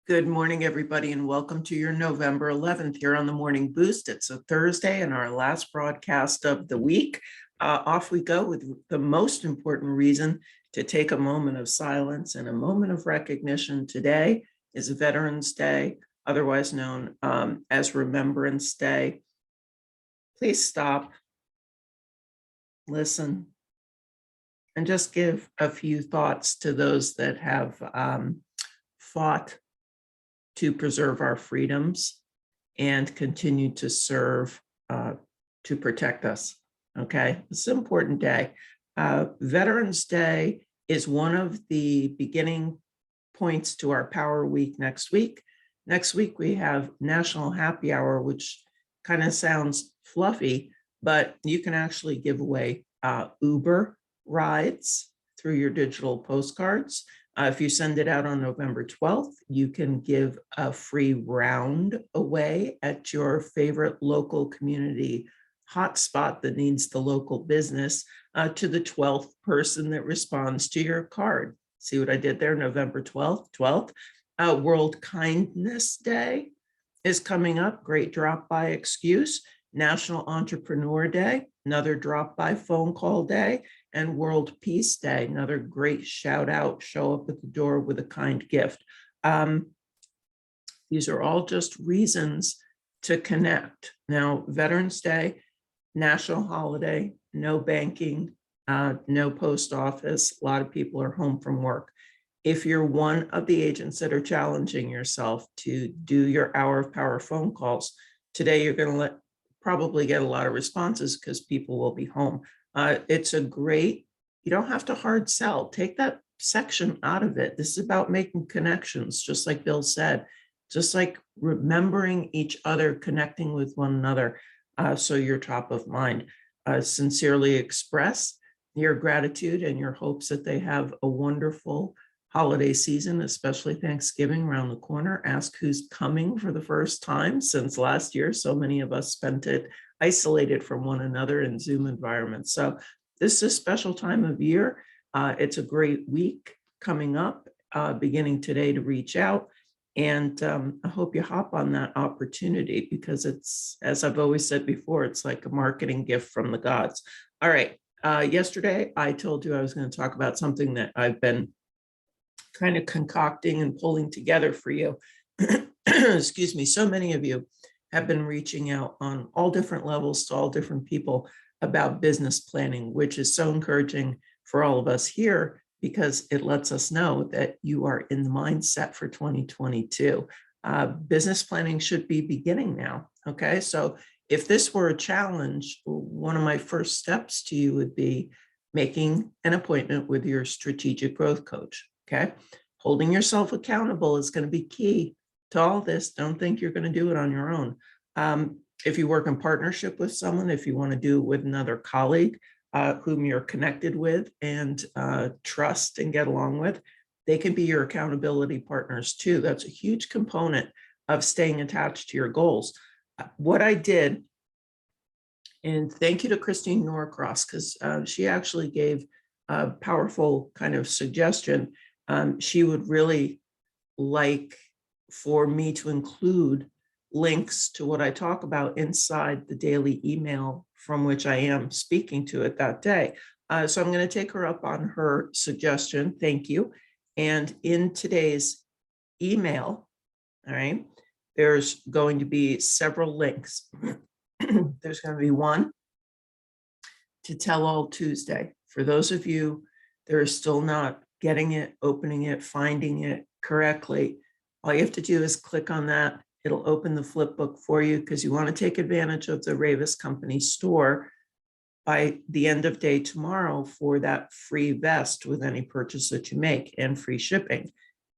Good morning, everybody, and welcome to your November 11th here on the Morning Boost. It's a Thursday and our last broadcast of the week. Off we go with the most important reason to take a moment of silence and a moment of recognition. Today is Veterans Day, otherwise known as Remembrance Day. Please stop, listen, and just give a few thoughts to those that have fought to preserve our freedoms and continue to serve to protect us. Okay, it's an important day. Veterans Day is one of the beginning points to our Power Week next week. Next week, we have National Happy Hour, which kind of sounds fluffy, but you can actually give away Uber rides through your digital postcards. If you send it out on November 12th, you can give a free round away at your favorite local community hotspot that needs the local business to the 12th person that responds to your card. See what I did there? November 12th. World Kindness Day is coming up. Great drop-by excuse. National Entrepreneur Day, another drop-by phone call day, and World Peace Day, another great shout out, show up at the door with a kind gift. These are all just reasons to connect. Now, Veterans Day, national holiday, no banking, no post office. A lot of people are home from work. If you're one of the agents that are challenging yourself to do your hour of power phone calls, today you're going to probably get a lot of responses because people will be home. It's a great, you don't have to hard sell. Take that section out of it. This is about making connections, just like Bill said, just like remembering each other, connecting with one another, so you're top of mind. Sincerely express your gratitude and your hopes that they have a wonderful holiday season, especially Thanksgiving around the corner. Ask who's coming for the first time since last year. So many of us spent it isolated from one another in Zoom environments. So this is a special time of year. It's a great week coming up, beginning today to reach out. And I hope you hop on that opportunity because it's, as I've always said before, it's like a marketing gift from the gods. All right. Yesterday, I told you I was going to talk about something that I've been kind of concocting and pulling together for you. Excuse me. So many of you have been reaching out on all different levels to all different people about business planning, which is so encouraging for all of us here because it lets us know that you are in the mindset for 2022. Business planning should be beginning now. Okay. So if this were a challenge, one of my first steps to you would be making an appointment with your strategic growth coach. Okay. Holding yourself accountable is going to be key to all this. Don't think you're going to do it on your own. If you work in partnership with someone, if you want to do it with another colleague whom you're connected with and trust and get along with, they can be your accountability partners too. That's a huge component of staying attached to your goals. What I did, and thank you to Christine Norcross, because she actually gave a powerful kind of suggestion. She would really like for me to include links to what I talk about inside the daily email from which I am speaking to it that day. So I'm going to take her up on her suggestion. Thank you. And in today's email, all right, there's going to be several links. There's going to be one to Tell All Tuesday. For those of you that are still not getting it, opening it, finding it correctly, all you have to do is click on that. It'll open the flip book for you because you want to take advantage of the Ravis Company store by the end of day tomorrow for that free vest with any purchase that you make and free shipping.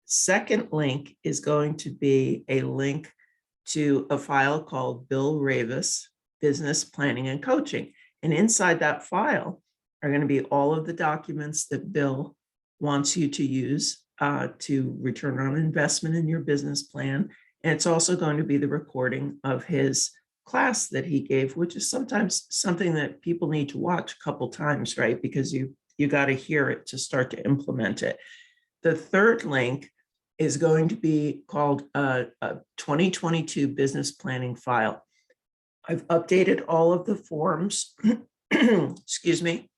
Second link is going to be a link to a file called Bill Ravis Business Planning and Coaching. And inside that file are going to be all of the documents that Bill wants you to use to return on investment in your business plan. And it's also going to be the recording of his class that he gave, which is sometimes something that people need to watch a couple times, right? Because you got to hear it to start to implement it. The third link is going to be called a 2022 business planning file. I've updated all of the forms. Excuse me.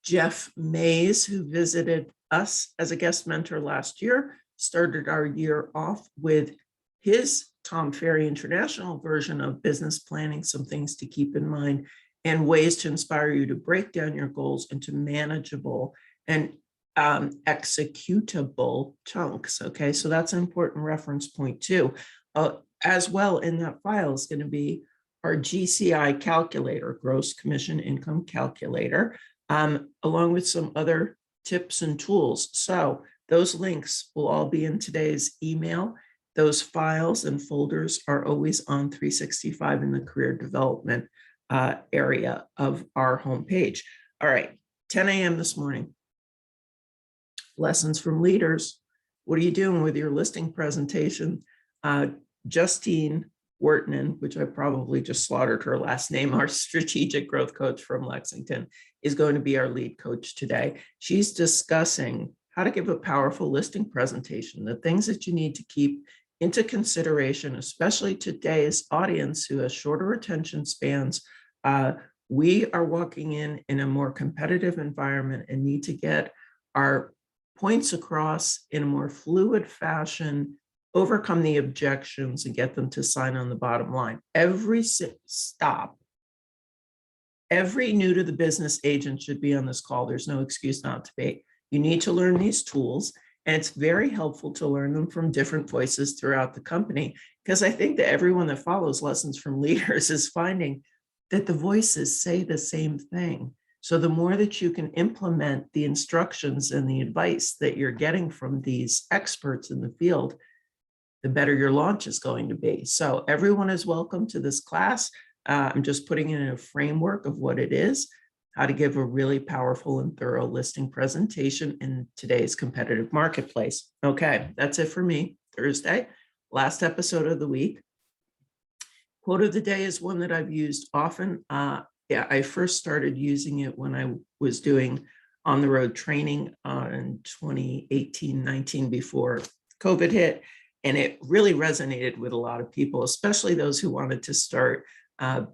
Jeff Mays, who visited us as a guest mentor last year, started our year off with his Tom Ferry International version of business planning, some things to keep in mind, and ways to inspire you to break down your goals into manageable and executable chunks. Okay, so that's an important reference point too. As well, in that file is going to be our GCI calculator, gross commission income calculator, along with some other tips and tools. So those links will all be in today's email. Those files and folders are always on 365 in the career development area of our homepage. All right, 10 a.m. this morning. Lessons from leaders. What are you doing with your listing presentation? Justine Wortman, which I probably just slaughtered her last name, our strategic growth coach from Lexington, is going to be our lead coach today. She's discussing how to give a powerful listing presentation, the things that you need to keep into consideration, especially today's audience who has shorter attention spans. We are walking in a more competitive environment and need to get our points across in a more fluid fashion, overcome the objections, and get them to sign on the bottom line. Every stop, every new to the business agent should be on this call. There's no excuse not to be. You need to learn these tools, and it's very helpful to learn them from different voices throughout the company, because I think that everyone that follows Lessons from Leaders is finding that the voices say the same thing. So the more that you can implement the instructions and the advice that you're getting from these experts in the field, the better your launch is going to be. So everyone is welcome to this class. I'm just putting it in a framework of what it is, how to give a really powerful and thorough listing presentation in today's competitive marketplace. Okay, that's it for me. Thursday, last episode of the week. Quote of the day is one that I've used often. I first started using it when I was doing on-the-road training in 2018-19 before COVID hit. And it really resonated with a lot of people, especially those who wanted to start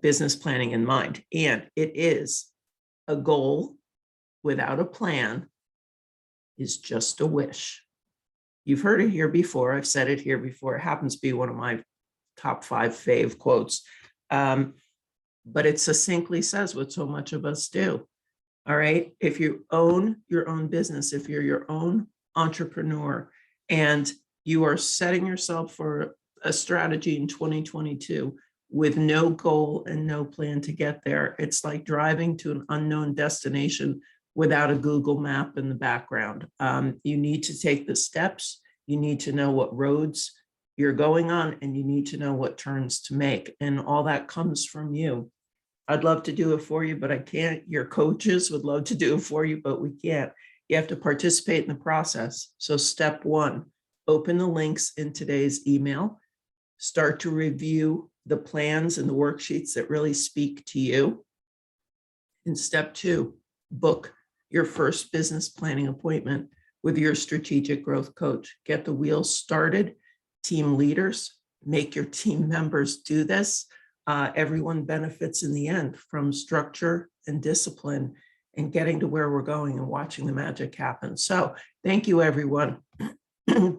business planning in mind. And it is: a goal without a plan is just a wish. You've heard it here before. I've said it here before. It happens to be one of my top 5 fave quotes. But it succinctly says what so much of us do. All right. If you own your own business, if you're your own entrepreneur, and you are setting yourself for a strategy in 2022 with no goal and no plan to get there, it's like driving to an unknown destination without a Google map in the background. You need to take the steps. You need to know what roads you're going on, and you need to know what turns to make. And all that comes from you. I'd love to do it for you, but I can't. Your coaches would love to do it for you, but we can't. You have to participate in the process. So step 1, open the links in today's email, start to review the plans and the worksheets that really speak to you. In step 2, book your first business planning appointment with your strategic growth coach. Get the wheels started. Team leaders, make your team members do this. Everyone benefits in the end from structure and discipline and getting to where we're going and watching the magic happen. So thank you, everyone.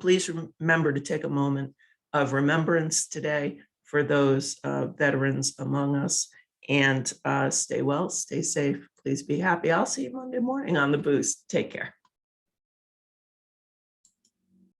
Please remember to take a moment of remembrance today for those veterans among us, and stay well, stay safe. Please be happy. I'll see you Monday morning on The Boost. Take care.